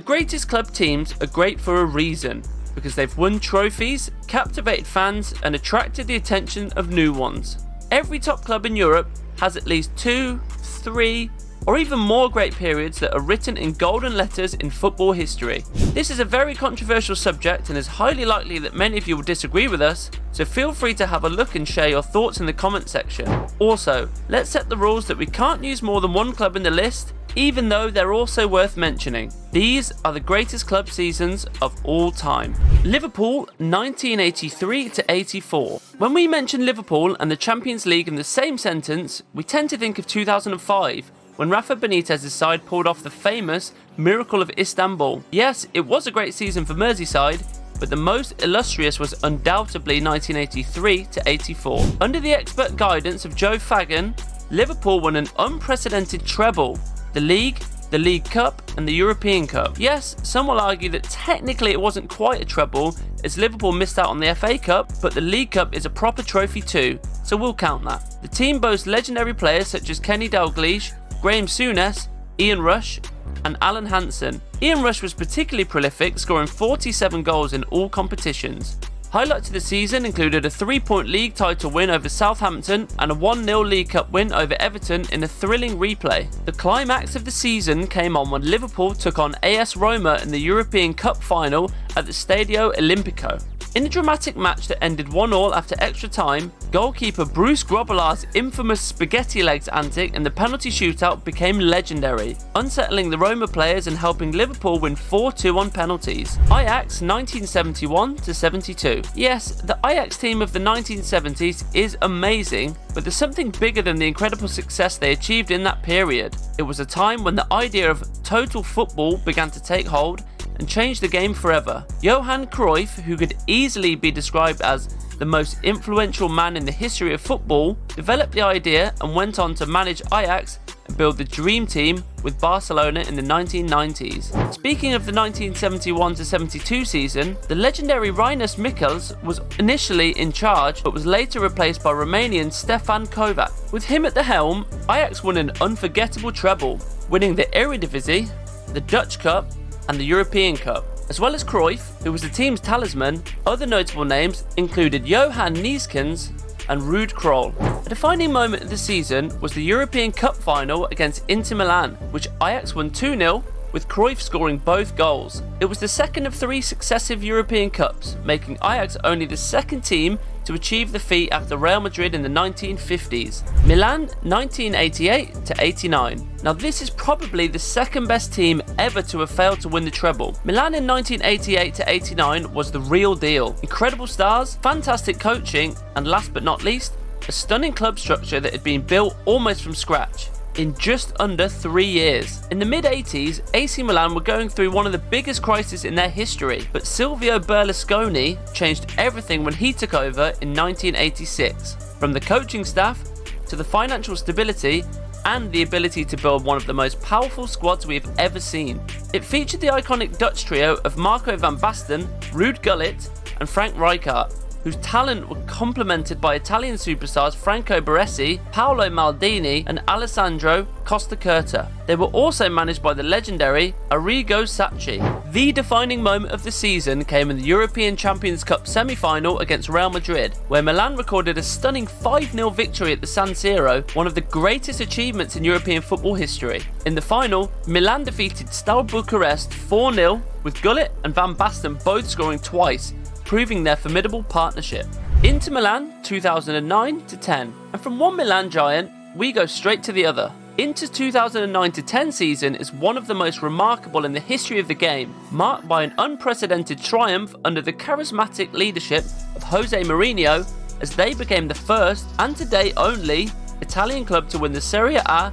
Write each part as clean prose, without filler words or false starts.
The greatest club teams are great for a reason, because they've won trophies, captivated fans and attracted the attention of new ones. Every top club in Europe has at least 2, 3 or even more great periods that are written in golden letters in football history. This is a very controversial subject and is highly likely that many of you will disagree with us, so feel free to have a look and share your thoughts in the comment section. Also, let's set the rules that we can't use more than one club in the list, even though they're also worth mentioning. These are the greatest club seasons of all time. Liverpool 1983 to 84. When we mention Liverpool and the Champions League in the same sentence, we tend to think of 2005, when Rafa Benitez's side pulled off the famous Miracle of Istanbul. Yes, it was a great season for Merseyside, but the most illustrious was undoubtedly 1983 to 84. Under the expert guidance of Joe Fagan, Liverpool won an unprecedented treble: the League Cup and the European Cup. Yes, some will argue that technically it wasn't quite a treble, as Liverpool missed out on the FA Cup, but the League Cup is a proper trophy too, so we'll count that. The team boasts legendary players such as Kenny Dalglish, Graham Souness, Ian Rush and Alan Hansen. Ian Rush was particularly prolific, scoring 47 goals in all competitions. Highlights of the season included a 3-point league title win over Southampton and a 1-0 League Cup win over Everton in a thrilling replay. The climax of the season came on when Liverpool took on AS Roma in the European Cup final at the Stadio Olimpico. In a dramatic match that ended 1-1 after extra time, goalkeeper Bruce Grobbelaar's infamous spaghetti legs antic in the penalty shootout became legendary, unsettling the Roma players and helping Liverpool win 4-2 on penalties. Ajax 1971 to 72. Yes, the Ajax team of the 1970s is amazing, but there's something bigger than the incredible success they achieved in that period. It was a time when the idea of total football began to take hold and changed the game forever. Johan Cruyff, who could easily be described as the most influential man in the history of football, developed the idea and went on to manage Ajax and build the dream team with Barcelona in the 1990s. Speaking of the 1971-72 season, the legendary Rinus Michels was initially in charge but was later replaced by Romanian Stefan Kovac. With him at the helm, Ajax won an unforgettable treble, winning the Eredivisie, the Dutch Cup and the European Cup. As well as Cruyff, who was the team's talisman, other notable names included Johan Neeskens and Ruud Krol. A defining moment of the season was the European Cup final against Inter Milan, which Ajax won 2-0, with Cruyff scoring both goals. It was the second of 3 successive European Cups, making Ajax only the second team to achieve the feat after Real Madrid in the 1950s. Milan 1988 to 89. Now this is probably the second best team ever to have failed to win the treble. Milan in 1988 to 89 was the real deal. Incredible stars, fantastic coaching, and last but not least, a stunning club structure that had been built almost from scratch in just under 3 years. In the mid-80s, AC Milan were going through one of the biggest crises in their history, but Silvio Berlusconi changed everything when he took over in 1986. From the coaching staff to the financial stability and the ability to build one of the most powerful squads we have ever seen. It featured the iconic Dutch trio of Marco van Basten, Ruud Gullit and Frank Rijkaard, whose talent were complemented by Italian superstars Franco Baresi, Paolo Maldini and Alessandro Costacurta. They were also managed by the legendary Arrigo Sacchi. The defining moment of the season came in the European Champions Cup semi-final against Real Madrid, where Milan recorded a stunning 5-0 victory at the San Siro, one of the greatest achievements in European football history. In the final, Milan defeated Steaua Bucharest 4-0, with Gullit and Van Basten both scoring twice, proving their formidable partnership. Inter Milan 2009 to 10. And from one Milan giant, we go straight to the other. Inter's 2009 to 10 season is one of the most remarkable in the history of the game, marked by an unprecedented triumph under the charismatic leadership of Jose Mourinho, as they became the first, and today only, Italian club to win the Serie A,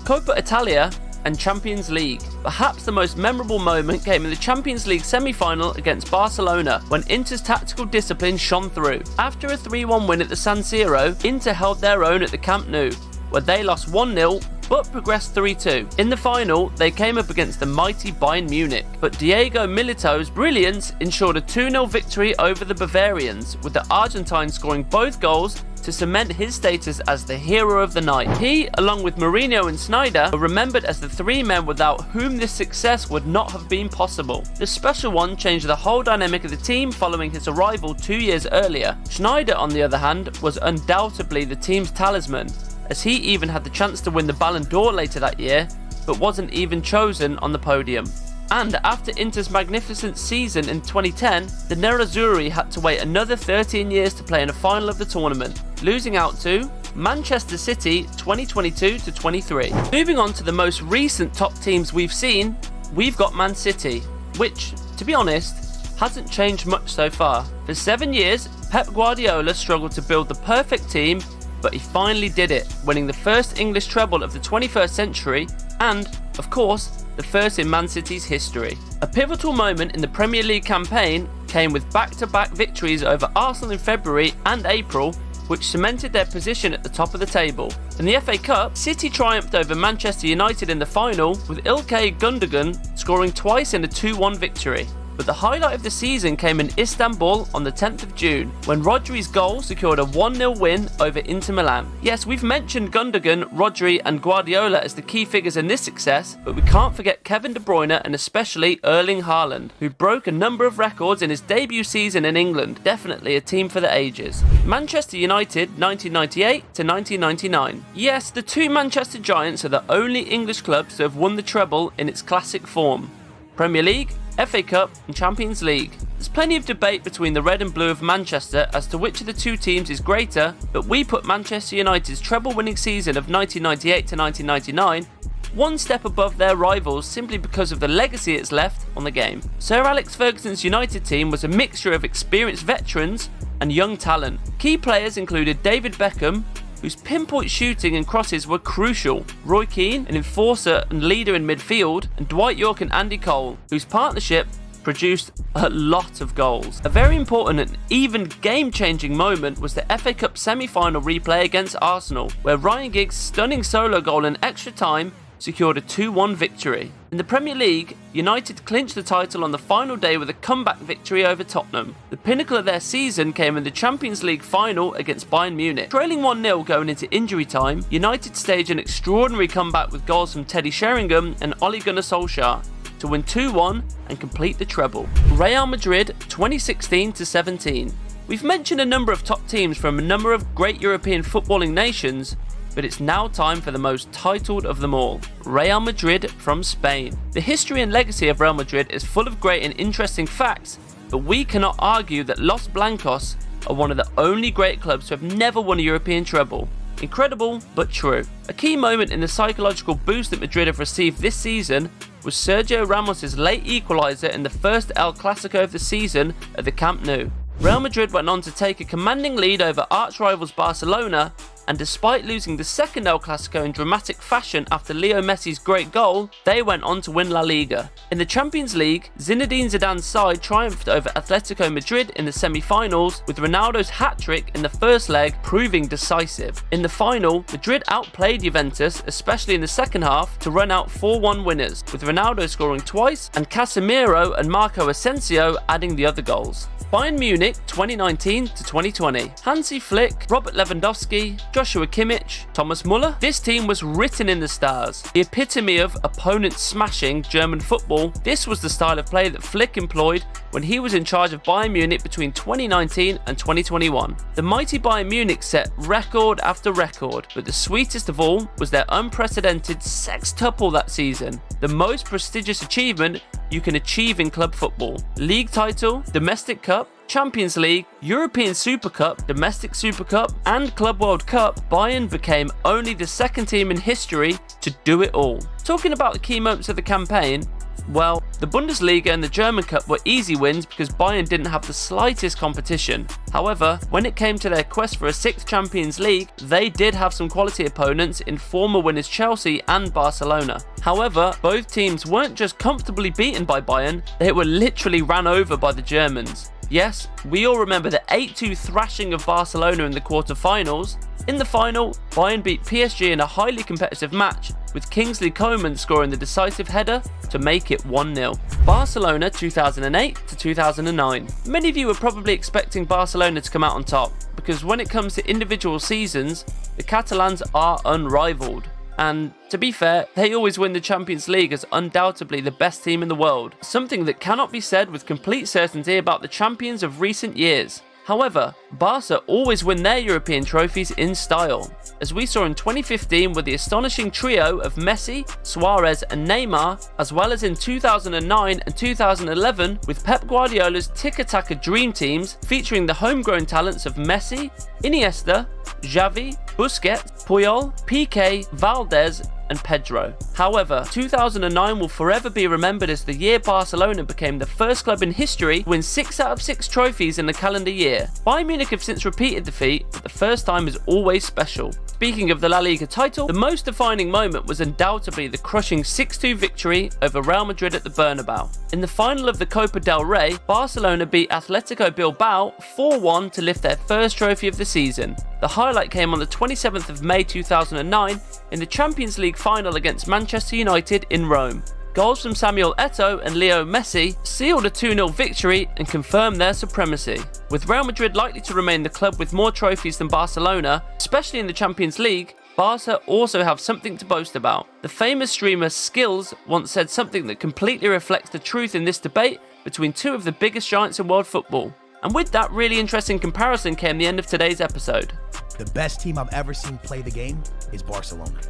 Coppa Italia and Champions League. Perhaps the most memorable moment came in the Champions League semi-final against Barcelona, when Inter's tactical discipline shone through. After a 3-1 win at the San Siro, Inter held their own at the Camp Nou, where they lost 1-0 but progressed 3-2. In the final, they came up against the mighty Bayern Munich, but Diego Milito's brilliance ensured a 2-0 victory over the Bavarians, with the Argentine scoring both goals to cement his status as the hero of the night. He, along with Mourinho and Sneijder, are remembered as the three men without whom this success would not have been possible. The special one changed the whole dynamic of the team following his arrival 2 years earlier. Sneijder, on the other hand, was undoubtedly the team's talisman, as he even had the chance to win the Ballon d'Or later that year, but wasn't even chosen on the podium. And after Inter's magnificent season in 2010, the Nerazzurri had to wait another 13 years to play in a final of the tournament, losing out to Manchester City 2022-23. Moving on to the most recent top teams we've seen, we've got Man City, which, to be honest, hasn't changed much so far. For 7 years, Pep Guardiola struggled to build the perfect team, but he finally did it, winning the first English treble of the 21st century and, of course, the first in Man City's history. A pivotal moment in the Premier League campaign came with back-to-back victories over Arsenal in February and April, which cemented their position at the top of the table. In the FA Cup, City triumphed over Manchester United in the final, with Ilkay Gundogan scoring twice in a 2-1 victory. But the highlight of the season came in Istanbul on the 10th of June, when Rodri's goal secured a 1-0 win over Inter Milan. Yes, we've mentioned Gundogan, Rodri and Guardiola as the key figures in this success, but we can't forget Kevin De Bruyne and especially Erling Haaland, who broke a number of records in his debut season in England. Definitely a team for the ages. Manchester United 1998 to 1999. Yes, the two Manchester Giants are the only English clubs to have won the treble in its classic form. Premier League, FA Cup and Champions League. There's plenty of debate between the red and blue of Manchester as to which of the two teams is greater, but we put Manchester United's treble-winning season of 1998 to 1999 one step above their rivals simply because of the legacy it's left on the game. Sir Alex Ferguson's United team was a mixture of experienced veterans and young talent. Key players included David Beckham, whose pinpoint shooting and crosses were crucial, Roy Keane, an enforcer and leader in midfield, and Dwight Yorke and Andy Cole, whose partnership produced a lot of goals. A very important and even game-changing moment was the FA Cup semi-final replay against Arsenal, where Ryan Giggs' stunning solo goal in extra time secured a 2-1 victory. In the Premier League, United clinched the title on the final day with a comeback victory over Tottenham. The pinnacle of their season came in the Champions League final against Bayern Munich. Trailing 1-0 going into injury time, United staged an extraordinary comeback with goals from Teddy Sheringham and Ole Gunnar Solskjaer to win 2-1 and complete the treble. Real Madrid 2016-17. We've mentioned a number of top teams from a number of great European footballing nations, but it's now time for the most titled of them all, Real Madrid from Spain. The history and legacy of Real Madrid is full of great and interesting facts, but we cannot argue that Los Blancos are one of the only great clubs to have never won a European treble. Incredible, but true. A key moment in the psychological boost that Madrid have received this season was Sergio Ramos' late equaliser in the first El Clasico of the season at the Camp Nou. Real Madrid went on to take a commanding lead over arch-rivals Barcelona, and despite losing the second El Clasico in dramatic fashion after Leo Messi's great goal, they went on to win La Liga. In the Champions League, Zinedine Zidane's side triumphed over Atletico Madrid in the semi-finals, with Ronaldo's hat-trick in the first leg proving decisive. In the final, Madrid outplayed Juventus, especially in the second half, to run out 4-1 winners, with Ronaldo scoring twice and Casemiro and Marco Asensio adding the other goals. Bayern Munich 2019-2020. Hansi Flick, Robert Lewandowski, Joshua Kimmich, Thomas Muller. This team was written in the stars. The epitome of opponent-smashing German football, this was the style of play that Flick employed when he was in charge of Bayern Munich between 2019 and 2021. The mighty Bayern Munich set record after record, but the sweetest of all was their unprecedented sextuple that season, the most prestigious achievement you can achieve in club football. League title, domestic cup, Champions League, European Super Cup, Domestic Super Cup, and Club World Cup. Bayern became only the second team in history to do it all. Talking about the key moments of the campaign, well, the Bundesliga and the German Cup were easy wins because Bayern didn't have the slightest competition. However, when it came to their quest for a sixth Champions League, they did have some quality opponents in former winners Chelsea and Barcelona. However, both teams weren't just comfortably beaten by Bayern, they were literally ran over by the Germans. Yes, we all remember the 8-2 thrashing of Barcelona in the quarter-finals, In the final, Bayern beat PSG in a highly competitive match, with Kingsley Coman scoring the decisive header to make it 1-0. Barcelona 2008 to 2009. Many of you were probably expecting Barcelona to come out on top, because when it comes to individual seasons, the Catalans are unrivaled. And to be fair, they always win the Champions League as undoubtedly the best team in the world, something that cannot be said with complete certainty about the champions of recent years. However, Barca always win their European trophies in style, as we saw in 2015 with the astonishing trio of Messi, Suarez and Neymar, as well as in 2009 and 2011 with Pep Guardiola's tiki-taka dream teams featuring the homegrown talents of Messi, Iniesta, Xavi, Busquets, Puyol, Piqué, Valdez and Pedro. However, 2009 will forever be remembered as the year Barcelona became the first club in history to win 6 out of 6 trophies in a calendar year. Bayern Munich have since repeated the feat, but the first time is always special. Speaking of the La Liga title, the most defining moment was undoubtedly the crushing 6-2 victory over Real Madrid at the Bernabeu. In the final of the Copa del Rey, Barcelona beat Atletico Bilbao 4-1 to lift their first trophy of the season. The highlight came on the 27th of May 2009 in the Champions League final against Manchester United in Rome. Goals from Samuel Eto'o and Leo Messi sealed a 2-0 victory and confirmed their supremacy. With Real Madrid likely to remain the club with more trophies than Barcelona, especially in the Champions League, Barca also have something to boast about. The famous streamer Skills once said something that completely reflects the truth in this debate between two of the biggest giants in world football. And with that really interesting comparison came the end of today's episode. The best team I've ever seen play the game is Barcelona.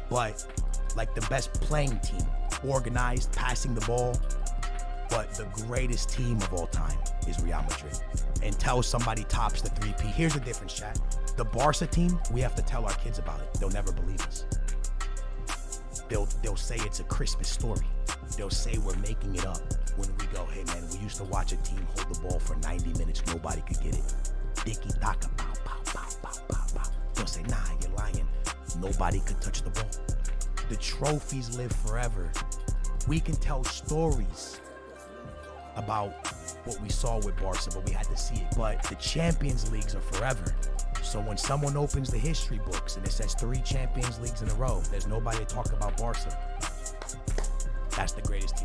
But like the best playing team, organized, passing the ball. But the greatest team of all time is Real Madrid. Until somebody tops the 3P. Here's the difference, chat. The Barca team, we have to tell our kids about it. They'll never believe us. They'll say it's a Christmas story. They'll say we're making it up. When we go, hey man, we used to watch a team hold the ball for 90 minutes. Nobody could get it. Tiki-taka, pow, pow, pow, pow, pow, pow. They'll say, nah, you're lying. Nobody could touch the ball. The trophies live forever. We can tell stories about what we saw with Barca, but we had to see it. But the Champions Leagues are forever. So when someone opens the history books and it says 3 Champions Leagues in a row, there's nobody to talk about Barca. That's the greatest team.